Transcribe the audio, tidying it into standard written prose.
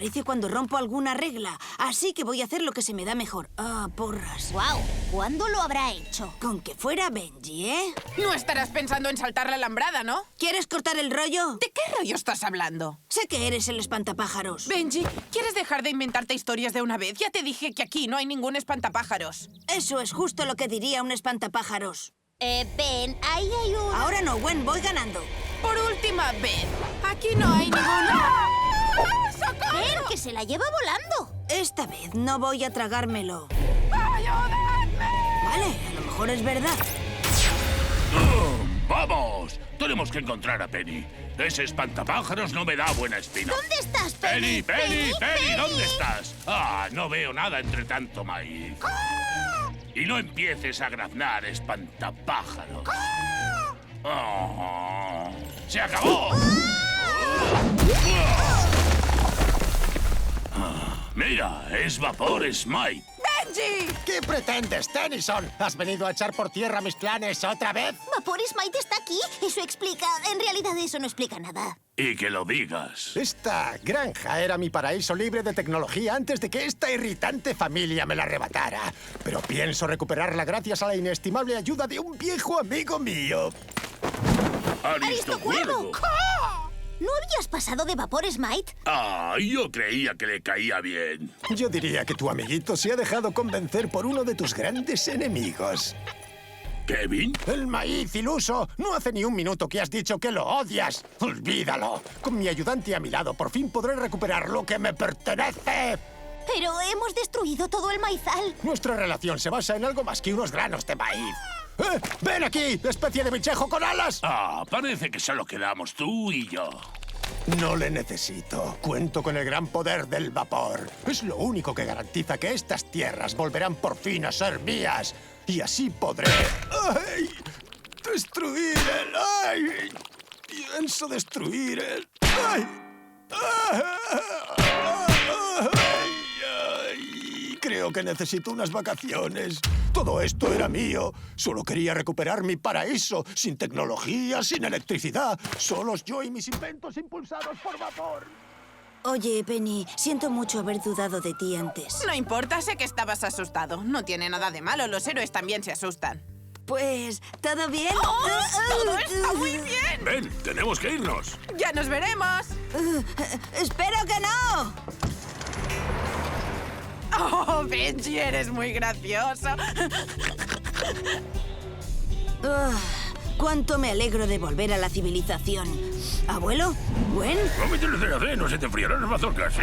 aparece cuando rompo alguna regla. Así que voy a hacer lo que se me da mejor. Ah, porras. ¡Guau! ¿Cuándo lo habrá hecho? Con que fuera Benji, ¿eh? No estarás pensando en saltar la alambrada, ¿no? ¿Quieres cortar el rollo? ¿De qué rollo estás hablando? Sé que eres el espantapájaros. Benji, ¿quieres dejar de inventarte historias de una vez? Ya te dije que aquí no hay ningún espantapájaros. Eso es justo lo que diría un espantapájaros. Ben, ahí hay un... Ahora no, Gwen, voy ganando. Por última vez, aquí no hay ningún... ¡Ah! ¡Socorro! Ben, que se la lleva volando. Esta vez no voy a tragármelo. ¡Ayúdame! Vale, a lo mejor es verdad. ¡Vamos! Tenemos que encontrar a Penny. Ese espantapájaros no me da buena espina. ¿Dónde estás, Penny? Penny, ¿dónde estás? Ah, no veo nada entre tanto maíz. Y no empieces a graznar, espantapájaros. Oh, ¡se acabó! Mira, es Vapor Smite. ¡Benji! ¿Qué pretendes, Tennyson? ¿Has venido a echar por tierra mis planes otra vez? Vapor Smite está aquí. Eso explica... En realidad eso no explica nada. Y que lo digas. Esta granja era mi paraíso libre de tecnología antes de que esta irritante familia me la arrebatara. Pero pienso recuperarla gracias a la inestimable ayuda de un viejo amigo mío. ¡Aristocuervo! ¿No habías pasado de Vapor Smite? Ah, yo creía que le caía bien. Yo diría que tu amiguito se ha dejado convencer por uno de tus grandes enemigos. ¿Kevin? El maíz iluso. No hace ni un minuto que has dicho que lo odias. Olvídalo. Con mi ayudante a mi lado, por fin podré recuperar lo que me pertenece. Pero hemos destruido todo el maizal. Nuestra relación se basa en algo más que unos granos de maíz. ¡Ven aquí, especie de bichejo con alas! Ah, parece que solo quedamos tú y yo. No le necesito. Cuento con el gran poder del vapor. Es lo único que garantiza que estas tierras volverán por fin a ser mías. Y así podré... ¡Ay! ¡Destruir el... ¡Ay! Pienso destruir el... ¡Ay! Creo que necesito unas vacaciones. Todo esto era mío. Solo quería recuperar mi paraíso. Sin tecnología, sin electricidad. Solos yo y mis inventos impulsados por vapor. Oye, Penny, siento mucho haber dudado de ti antes. No importa, sé que estabas asustado. No tiene nada de malo, los héroes también se asustan. Pues, ¿todo bien? ¡Todo está muy bien! Ven, tenemos que irnos. ¡Ya nos veremos! ¡Espero que no! ¡Oh, Benji, eres muy gracioso! ¡Cuánto me alegro de volver a la civilización! ¿Abuelo? ¿Gwen? Cómete el CAD, no se te enfriarán las mazorcas, ¿sí?